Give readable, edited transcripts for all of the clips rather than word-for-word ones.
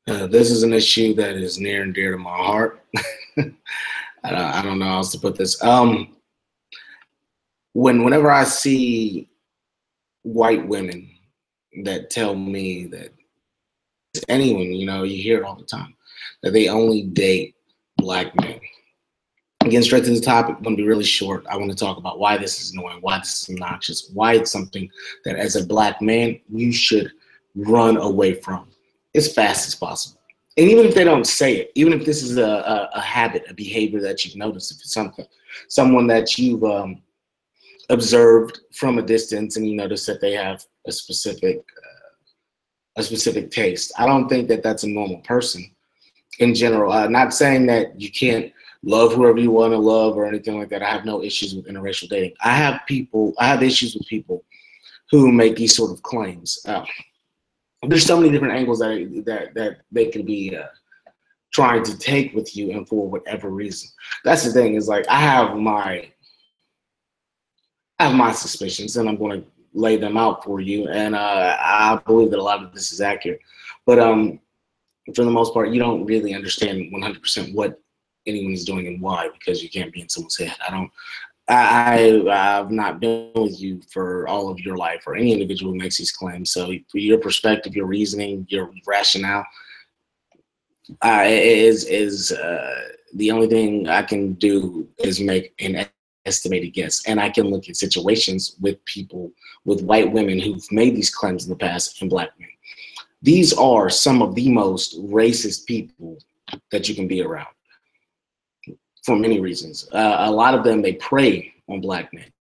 This is an issue that is near and dear to my heart. I don't know how else to put this. Whenever I see white women that tell me that anyone, you hear it all the time, that they only date black men. Getting straight to the topic, I'm going to be really short. I want to talk about why this is annoying, why this is obnoxious, why it's something that as a black man, you should run away from as fast as possible. And even if they don't say it, even if this is a habit, a behavior that you've noticed, if it's someone that you've observed from a distance and you notice that they have a specific taste, I don't think that that's a normal person in general. Not saying that you can't love whoever you want to love or anything like that. I have no issues with interracial dating. I have issues with people who make these sort of claims. There's so many different angles that they could be trying to take with you, and for whatever reason. That's the thing, is like I have my suspicions, and I'm going to lay them out for you. And I believe that a lot of this is accurate, but for the most part, you don't really understand 100% what anyone is doing and why, because you can't be in someone's head. I've not been with you for all of your life, or any individual who makes these claims. So for your perspective, your reasoning, your rationale is the only thing I can do is make an estimated guess. And I can look at situations with people, with white women who've made these claims in the past, and black men. These are some of the most racist people that you can be around, for many reasons. A lot of them, they prey on black men.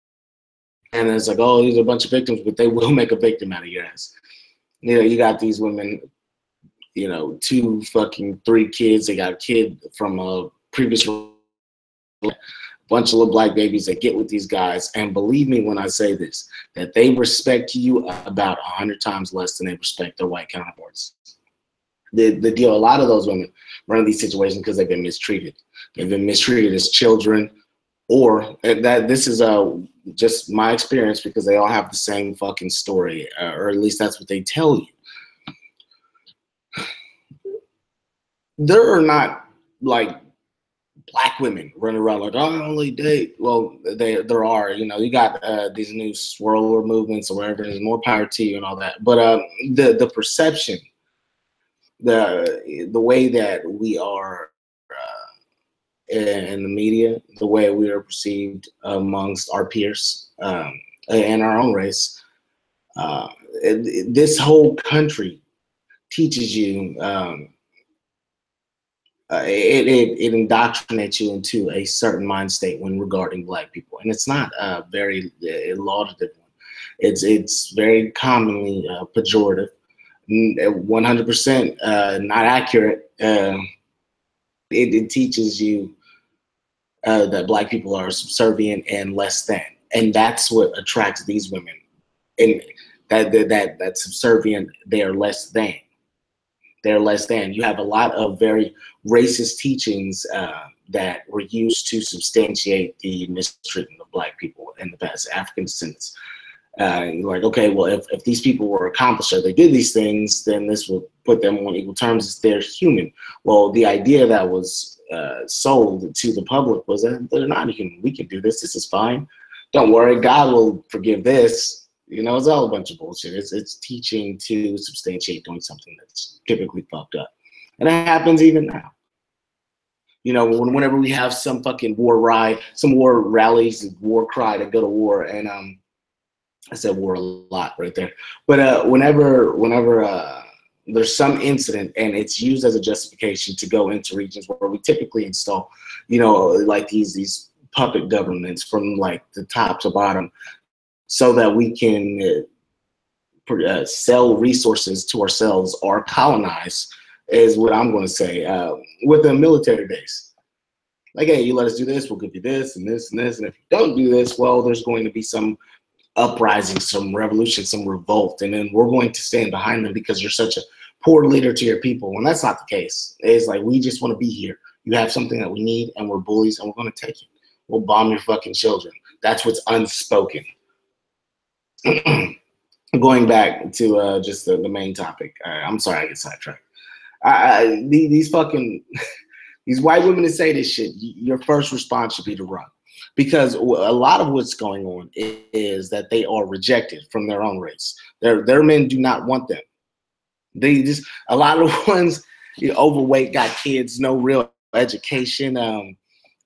And it's like, oh, these are a bunch of victims, but they will make a victim out of your ass. You got these women, 2 fucking 3 kids. They got a kid from a previous bunch of little black babies that get with these guys. And believe me when I say this, that they respect you about 100 times less than they respect their white counterparts. The deal, a lot of those women run into these situations because they've been mistreated. They've been mistreated as children, or that this is just my experience, because they all have the same fucking story, or at least that's what they tell you. There are not like black women running around like, oh, I only date. Well, there are, you got these new swirler movements or whatever. There's more power to you and all that. But the perception, the way that we are in the media, the way we are perceived amongst our peers and our own race, this whole country teaches you. It indoctrinates you into a certain mind state when regarding black people, and it's not a very laudative one. It's very commonly pejorative, 100% not accurate. It teaches you that black people are subservient and less than, and that's what attracts these women. And that subservient, they are less than. They're less than. You have a lot of very racist teachings that were used to substantiate the mistreatment of black people in the past, African descendants. You're like, okay, well, if these people were accomplished or they did these things, then this will put them on equal terms as they're human. Well, the idea that was sold to the public was that they're not human. We can do this. This is fine. Don't worry. God will forgive this. It's all a bunch of bullshit. It's teaching to substantiate doing something that's typically fucked up. And it happens even now. Whenever we have some fucking war rallies, war cry to go to war, and I said war a lot right there. But whenever there's some incident and it's used as a justification to go into regions where we typically install, like these puppet governments from like the top to bottom, so that we can sell resources to ourselves or colonize, is what I'm going to say, with a military base. Like, hey, you let us do this, we'll give you this and this and this. And if you don't do this, well, there's going to be some uprising, some revolution, some revolt. And then we're going to stand behind them because you're such a poor leader to your people. And that's not the case. It's like, we just want to be here. You have something that we need, and we're bullies, and we're going to take it. We'll bomb your fucking children. That's what's unspoken. Going back to just the main topic. I'm sorry I get sidetracked. These fucking these white women that say this shit, your first response should be to run, because a lot of what's going on is that they are rejected from their own race. Their men do not want them. They just, a lot of the ones, overweight, got kids, no real education,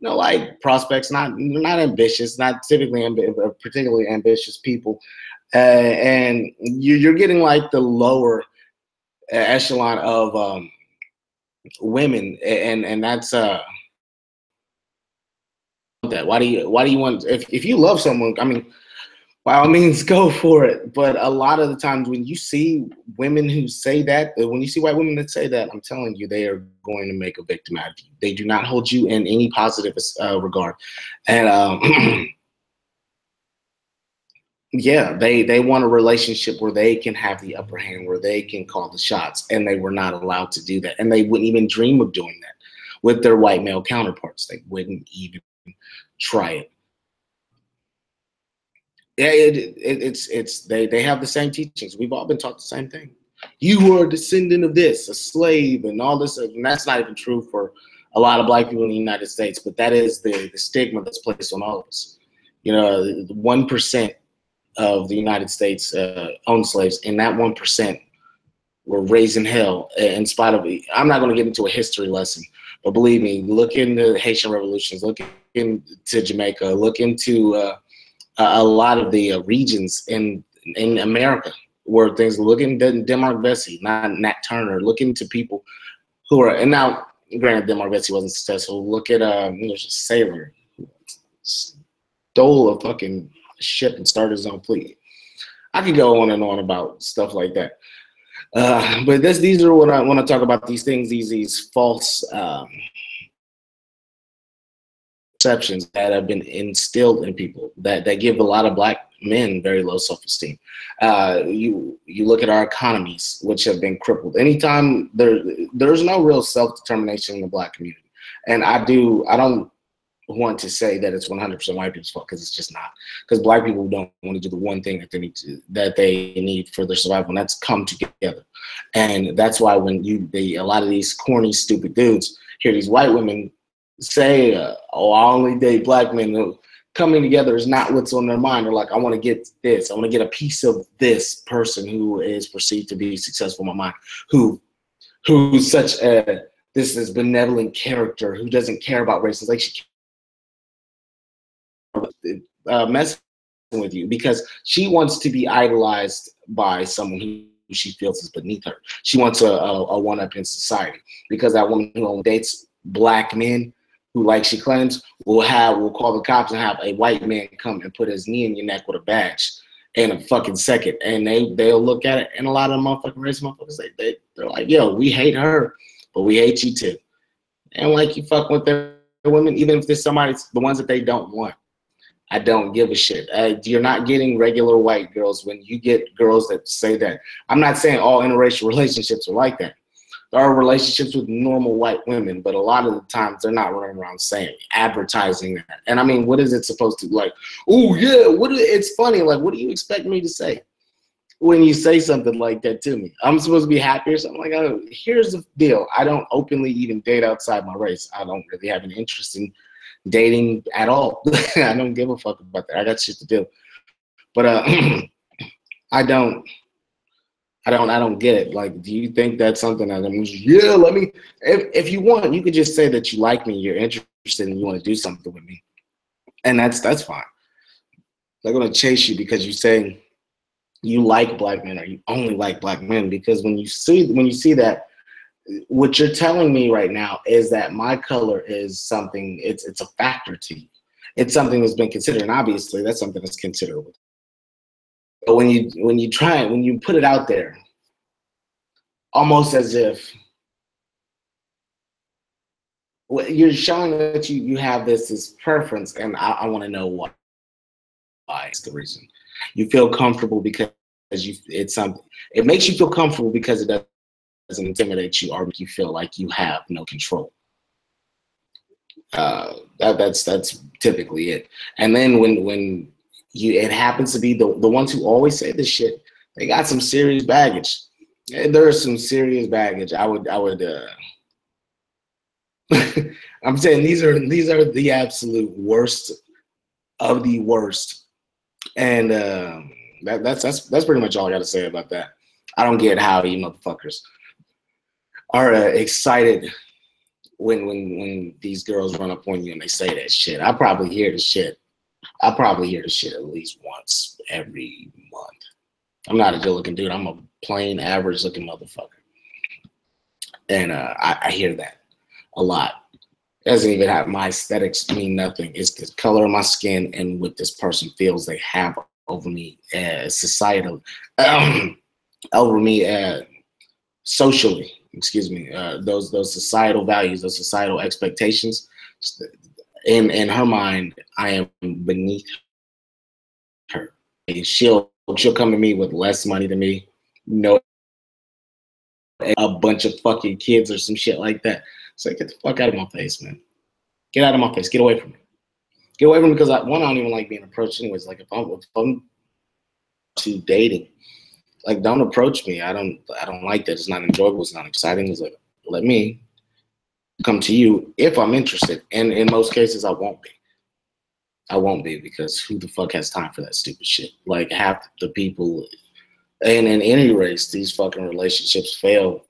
like prospects, not ambitious, not typically particularly ambitious people, and you're getting like the lower echelon of women, and that's that. Why do you want, if you love someone, I mean, by all means, go for it. But a lot of the times when you see women who say that, when you see white women that say that, I'm telling you, they are going to make a victim out of you. They do not hold you in any positive regard. And yeah, they want a relationship where they can have the upper hand, where they can call the shots, and they were not allowed to do that. And they wouldn't even dream of doing that with their white male counterparts. They wouldn't even try it. Yeah, they have the same teachings. We've all been taught the same thing. You are a descendant of this, a slave, and all this. And that's not even true for a lot of black people in the United States, but that is the stigma that's placed on all of us. 1% of the United States owned slaves, and that 1% were raised in hell in spite of it. I'm not going to get into a history lesson, but believe me, look into the Haitian revolutions, look into Jamaica, look into a lot of the regions in America where things, look into Denmark Vesey, not Nat Turner, look into people who are, and now granted Denmark Vesey wasn't successful. Look at Sailor, who stole a fucking ship and started his own fleet. I could go on and on about stuff like that. But these are what I want to talk about, these things, these false perceptions that have been instilled in people that give a lot of black men very low self-esteem. You look at our economies, which have been crippled. Anytime there's no real self-determination in the black community. And I don't want to say that it's 100% white people's fault, because it's just not. Because black people don't want to do the one thing that they need for their survival, and that's come together. And that's why when a lot of these corny, stupid dudes hear these white women say, "Oh, I only date black men," coming together is not what's on their mind. They're like, "I want to get this. I want to get a piece of this person who is perceived to be successful in my mind, who's such this benevolent character, who doesn't care about race. It's like she messing with you because she wants to be idolized by someone who she feels is beneath her. She wants a one-up in society, because that woman who only dates black men, who, like she claims, will call the cops and have a white man come and put his knee in your neck with a badge in a fucking second, and they'll look at it, and a lot of motherfucking race motherfuckers, they're like, "Yo, we hate her, but we hate you too." And like, you fuck with their women, even if there's the ones that they don't want. I don't give a shit. You're not getting regular white girls when you get girls that say that. I'm not saying all interracial relationships are like that. There are relationships with normal white women, but a lot of the times they're not running around advertising that. And I mean, what is it supposed to be like? Oh yeah, it's funny. Like, what do you expect me to say when you say something like that to me? I'm supposed to be happy or something like that? Oh, here's the deal. I don't openly even date outside my race. I don't really have an interest in dating at all. I don't give a fuck about that. I got shit to do. But I don't get it. Like, do you think that's something that I'm just, yeah, let me, if you want, you could just say that you like me, you're interested, and you want to do something with me. And that's fine. They're going to chase you because you say you like black men, or you only like black men. Because when you see that, what you're telling me right now is that my color is something, it's a factor to you. It's something that's been considered, and obviously that's something that's considerable. But when you put it out there, almost as if you're showing that you have this preference, and I want to know why. It's the reason. You feel comfortable because it's something. It makes you feel comfortable because it doesn't intimidate you or make you feel like you have no control. That's typically it. And then when it happens to be the ones who always say this shit, they got some serious baggage. There is some serious baggage. I would I'm saying these are the absolute worst of the worst. And that's pretty much all I got to say about that. I don't get how you motherfuckers are excited when these girls run up on you and they say that shit. I probably hear the shit. I probably hear the shit at least once every month. I'm not a good looking dude. I'm a plain average looking motherfucker. And I hear that a lot. It doesn't even have my aesthetics mean nothing. It's the color of my skin and what this person feels they have over me as societal, over me socially. Excuse me. Those societal values, those societal expectations. In her mind, I am beneath her. She'll come to me with less money than me, no, a bunch of fucking kids or some shit like that. So get the fuck out of my face, man. Get out of my face. Get away from me. Get away from me because I don't even like being approached anyways. Like if I'm to dating, like don't approach me. I don't like that. It's not enjoyable. It's not exciting. It's like let me come to you if I'm interested. And in most cases, I won't be. I won't be because who the fuck has time for that stupid shit? Like half the people, and in any race, these fucking relationships fail.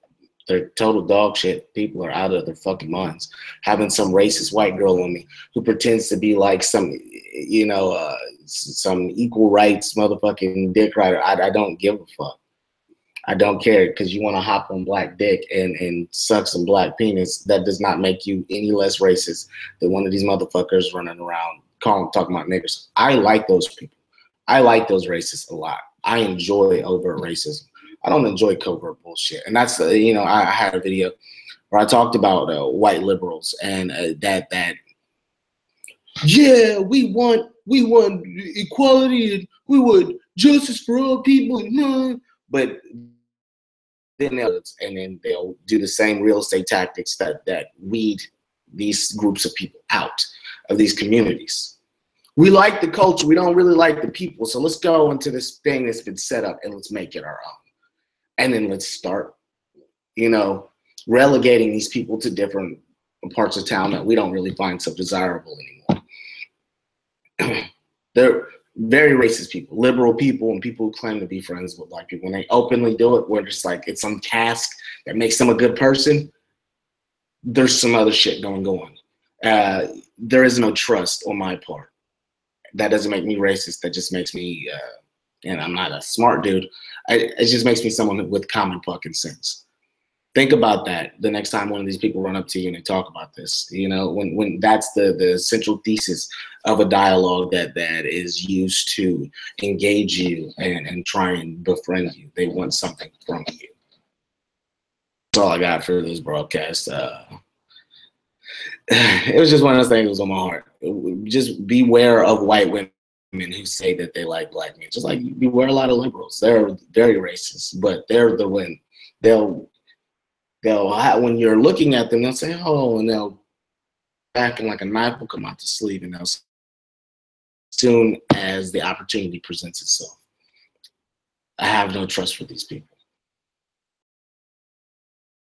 They're total dog shit. People are out of their fucking minds. Having some racist white girl on me who pretends to be like some, some equal rights motherfucking dick rider. I don't give a fuck. I don't care because you want to hop on black dick and suck some black penis. That does not make you any less racist than one of these motherfuckers running around talking about niggers. I like those people. I like those racists a lot. I enjoy overt racism. I don't enjoy covert bullshit. And that's, I had a video where I talked about white liberals and that yeah, we want equality and we want justice for all people. But then they'll do the same real estate tactics that weed these groups of people out of these communities. We like the culture. We don't really like the people. So let's go into this thing that's been set up and let's make it our own. And then let's start, relegating these people to different parts of town that we don't really find so desirable anymore. They're very racist people, liberal people, and people who claim to be friends with black people. When they openly do it, where it's like it's some task that makes them a good person, there's some other shit going on. There is no trust on my part. That doesn't make me racist. That just makes me, and I'm not a smart dude. It just makes me someone with common fucking sense. Think about that the next time one of these people run up to you and they talk about this. When that's the central thesis of a dialogue that is used to engage you and try and befriend you. They want something from you. That's all I got for this broadcast. It was just one of those things that was on my heart. Just beware of white women who say that they like black men. Just like beware a lot of liberals. They're very racist, but they're the one. They'll when you're looking at them, they'll say, oh, and they'll back and like a knife will come out the sleeve, and they'll as soon as the opportunity presents itself. I have no trust for these people.